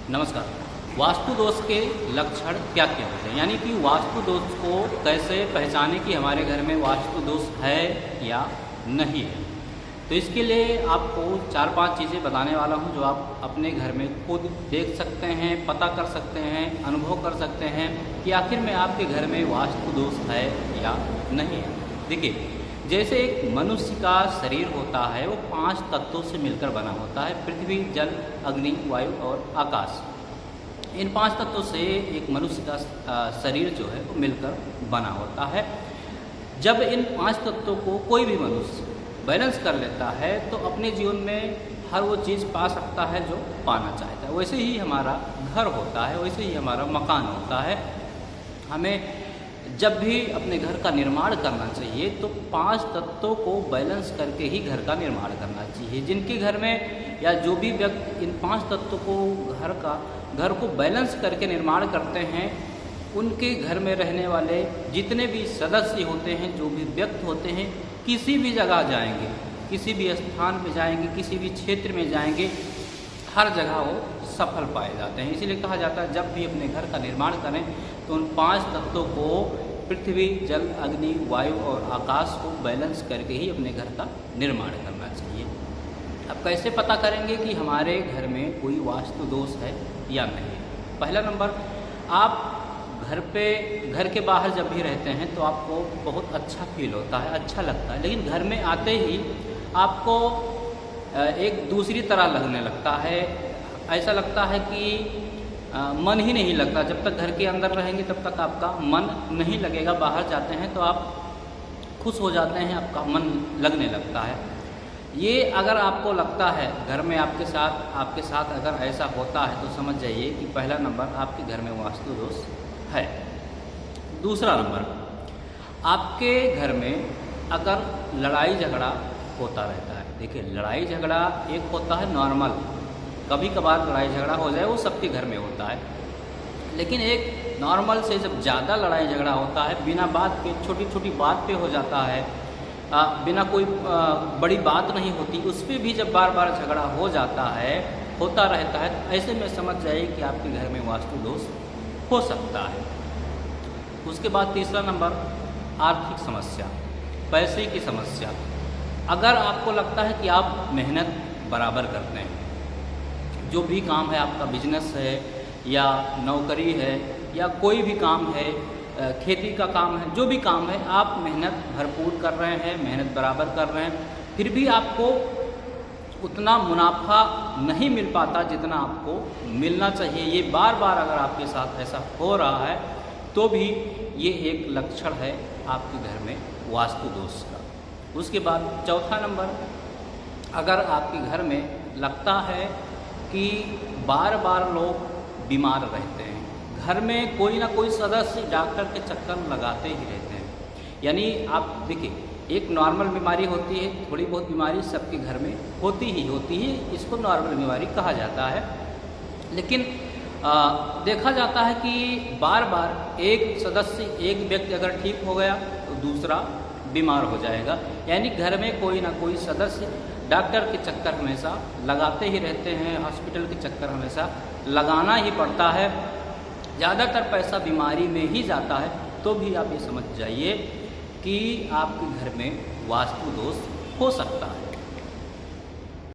नमस्कार। वास्तु दोष के लक्षण क्या क्या होते हैं, यानी कि वास्तु दोष को कैसे पहचानें कि हमारे घर में वास्तु दोष है या नहीं है। तो इसके लिए आपको 4-5 चीज़ें बताने वाला हूं जो आप अपने घर में खुद देख सकते हैं, पता कर सकते हैं, अनुभव कर सकते हैं कि आखिर में आपके घर में वास्तु दोष है या नहीं है। देखिए, जैसे एक मनुष्य का शरीर होता है वो 5 तत्वों से मिलकर बना होता है, पृथ्वी, जल, अग्नि, वायु और आकाश। इन 5 तत्वों से एक मनुष्य का शरीर जो है वो मिलकर बना होता है। जब इन 5 तत्वों को कोई भी मनुष्य बैलेंस कर लेता है तो अपने जीवन में हर वो चीज़ पा सकता है जो पाना चाहता है। वैसे ही हमारा घर होता है, वैसे ही हमारा मकान होता है। हमें जब भी अपने घर का निर्माण करना चाहिए तो 5 तत्वों को बैलेंस करके ही घर का निर्माण करना चाहिए। जिनके घर में या जो भी व्यक्ति इन 5 तत्वों को घर को बैलेंस करके निर्माण करते हैं, उनके घर में रहने वाले जितने भी सदस्य होते हैं, जो भी व्यक्ति होते हैं, किसी भी जगह जाएंगे, किसी भी स्थान में जाएंगे, किसी भी क्षेत्र में जाएंगे, हर जगह वो सफल पाए जाते हैं। इसीलिए कहा जाता है जब भी अपने घर का निर्माण करें तो उन 5 तत्वों को पृथ्वी, जल, अग्नि, वायु और आकाश को बैलेंस करके ही अपने घर का निर्माण करना चाहिए। अब कैसे पता करेंगे कि हमारे घर में कोई वास्तु दोष है या नहीं? पहला नंबर, आप घर के बाहर जब भी रहते हैं तो आपको बहुत अच्छा फील होता है, अच्छा लगता है, लेकिन घर में आते ही आपको एक दूसरी तरह लगने लगता है। ऐसा लगता है कि मन ही नहीं लगता। जब तक घर के अंदर रहेंगे तब तक आपका मन नहीं लगेगा। बाहर जाते हैं तो आप खुश हो जाते हैं, आपका मन लगने लगता है। ये अगर आपको लगता है घर में आपके साथ अगर ऐसा होता है तो समझ जाइए कि पहला नंबर आपके घर में वास्तु दोष है। दूसरा नंबर, आपके घर में अगर लड़ाई झगड़ा होता रहता है। देखिए, लड़ाई झगड़ा एक होता है नॉर्मल, कभी कभार लड़ाई झगड़ा हो जाए, वो सबके घर में होता है। लेकिन एक नॉर्मल से जब ज़्यादा लड़ाई झगड़ा होता है, बिना बात के, छोटी छोटी बात पे हो जाता है, बिना कोई बड़ी बात नहीं होती, उस पर भी जब बार बार झगड़ा हो जाता है, होता रहता है, तो ऐसे में समझ जाइए कि आपके घर में वास्तु दोष हो सकता है। उसके बाद तीसरा नंबर, आर्थिक समस्या, पैसे की समस्या। अगर आपको लगता है कि आप मेहनत बराबर करते हैं, जो भी काम है, आपका बिजनेस है या नौकरी है या कोई भी काम है, खेती का काम है, जो भी काम है, आप मेहनत भरपूर कर रहे हैं, मेहनत बराबर कर रहे हैं, फिर भी आपको उतना मुनाफा नहीं मिल पाता जितना आपको मिलना चाहिए, ये बार बार अगर आपके साथ ऐसा हो रहा है तो भी ये एक लक्षण है आपके घर में वास्तु दोष का। उसके बाद चौथा नंबर, अगर आपके घर में लगता है कि बार बार लोग बीमार रहते हैं, घर में कोई ना कोई सदस्य डॉक्टर के चक्कर लगाते ही रहते हैं, यानी आप देखिए, एक नॉर्मल बीमारी होती है, थोड़ी बहुत बीमारी सबके घर में होती ही, इसको नॉर्मल बीमारी कहा जाता है। लेकिन देखा जाता है कि बार बार एक सदस्य, एक व्यक्ति अगर ठीक हो गया तो दूसरा बीमार हो जाएगा, यानी घर में कोई ना कोई सदस्य डॉक्टर के चक्कर हमेशा लगाते ही रहते हैं, हॉस्पिटल के चक्कर हमेशा लगाना ही पड़ता है। ज़्यादातर पैसा बीमारी में ही जाता है। तो भी आप ये समझ जाइए कि आपके घर में वास्तु दोष हो सकता है।